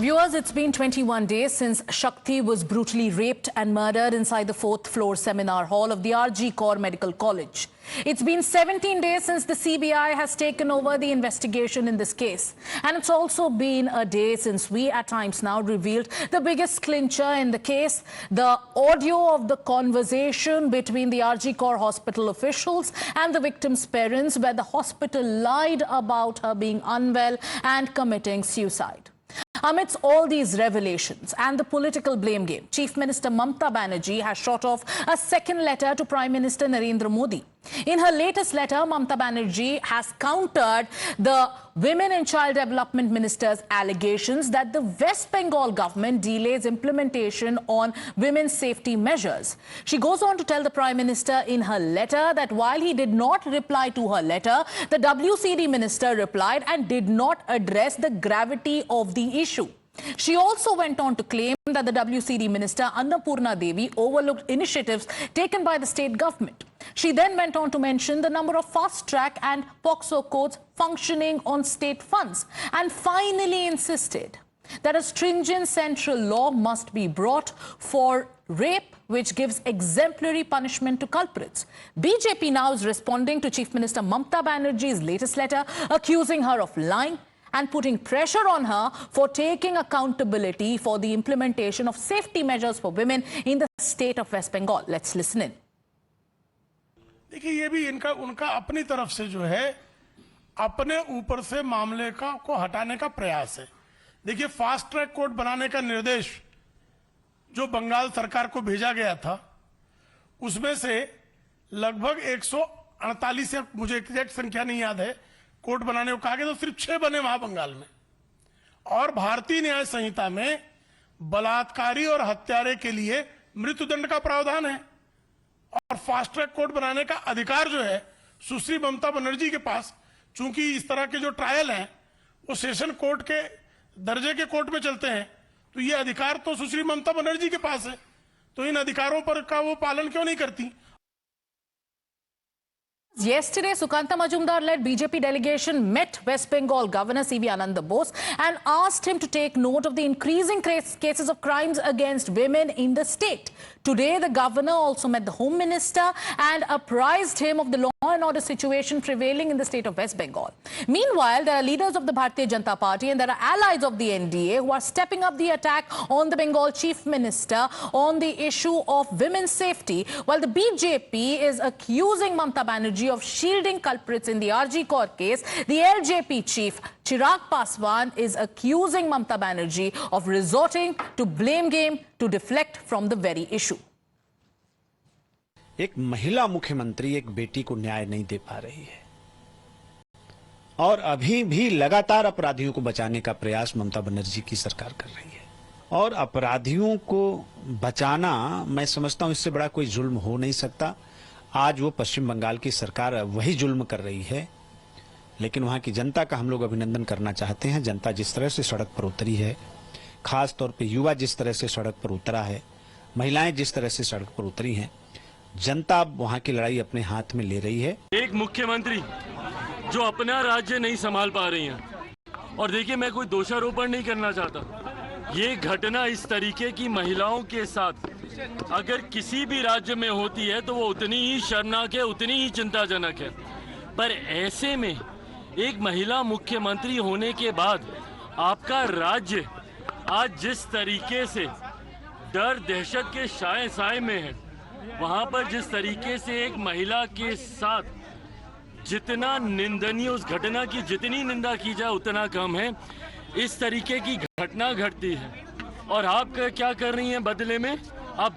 Viewers, it's been 21 days since Shakti was brutally raped and murdered inside the 4th floor seminar hall of the RG Kaur Medical College. It's been 17 days since the CBI has taken over the investigation in this case. And it's also been a day since we at times now revealed the biggest clincher in the case, the audio of the conversation between the RG Kaur hospital officials and the victim's parents, where the hospital lied about her being unwell and committing suicide. Amidst all these revelations and the political blame game, Chief Minister Mamata Banerjee has shot off a second letter to Prime Minister Narendra Modi. In her latest letter, Mamata Banerjee has countered the Women and Child Development Minister's allegations that the West Bengal government delays implementation on women's safety measures. She goes on to tell the Prime Minister in her letter that while he did not reply to her letter, the WCD minister replied and did not address the gravity of the issue. She also went on to claim that the WCD minister Annapurna Devi overlooked initiatives taken by the state government. She then went on to mention the number of fast-track and POCSO courts functioning on state funds, and finally insisted that a stringent central law must be brought for rape, which gives exemplary punishment to culprits. BJP now is responding to Chief Minister Mamata Banerjee's latest letter, accusing her of lying and putting pressure on her for taking accountability for the implementation of safety measures for women in the state of West Bengal. Let's listen in. देखिए, ये भी उनका अपनी तरफ से जो है अपने ऊपर से मामले को हटाने का प्रयास है। देखिए, फास्ट ट्रैक कोर्ट बनाने का निर्देश जो बंगाल सरकार को भेजा गया था, उसमें से लगभग 148 या मुझे एग्जैक्ट संख्या नहीं याद है, कोर्ट बनाने को कहा गया, तो सिर्फ 6 बने वहां बंगाल में। और भारतीय न्याय संहिता में बलात्कारी और हत्यारे के लिए मृत्युदंड का प्रावधान है। और फास्ट ट्रैक कोर्ट बनाने का अधिकार जो है सुश्री ममता बनर्जी के पास, चूंकि इस तरह के जो ट्रायल हैं वो सेशन कोर्ट के दर्जे के कोर्ट में चलते हैं, तो ये अधिकार तो सुश्री ममता बनर्जी के पास है, तो इन अधिकारों पर का वो पालन क्यों नहीं करती? Yesterday, Sukanta Majumdar-led BJP delegation met West Bengal Governor C.V. Ananda Bose and asked him to take note of the increasing cases of crimes against women in the state. Today, the governor also met the Home Minister and apprised him of the law and order situation prevailing in the state of West Bengal. Meanwhile, there are leaders of the Bharatiya Janata Party and there are allies of the NDA who are stepping up the attack on the Bengal Chief Minister on the issue of women's safety, while the BJP is accusing Mamata Banerjee of shielding culprits in the RG Kaur case. The LJP chief Chirag Paswan is accusing Mamata Banerjee of resorting to blame game to deflect from the very issue. एक महिला मुख्यमंत्री एक बेटी को न्याय नहीं दे पा रही है और अभी भी लगातार अपराधियों को बचाने का प्रयास ममता बनर्जी की सरकार कर रही है। और अपराधियों को बचाना, मैं समझता हूं, इससे बड़ा कोई जुल्म हो नहीं सकता। आज वो पश्चिम बंगाल की सरकार वही जुल्म कर रही है, लेकिन वहां की जनता का हम लोग अभिनंदन करना चाहते हैं। जनता जिस तरह से सड़क पर उतरी है, खास तौर पे युवा जिस तरह से सड़क पर उतरा है, महिलाएं जिस तरह से सड़क पर उतरी हैं, जनता वहां की लड़ाई अपने हाथ में ले रही है। एक मुख्यमंत्री जो अपना राज्य नहीं संभाल पा रही हैं, और देखिए, मैं कोई दोषारोपण नहीं करना चाहता, ये घटना इस तरीके की महिलाओं के साथ अगर किसी भी राज्य में होती है तो वो उतनी ही शर्मनाक है, उतनी ही चिंताजनक है। पर ऐसे में एक महिला मुख्यमंत्री होने के बाद आपका राज्य आज जिस तरीके से डर दहशत के साए में है, वहां पर जिस तरीके से एक महिला के साथ जितना निंदनीय, उस घटना की जितनी निंदा की जाए उतना कम है। इस तरीके की घटना घटती है और आप क्या कर रही हैं बदले में?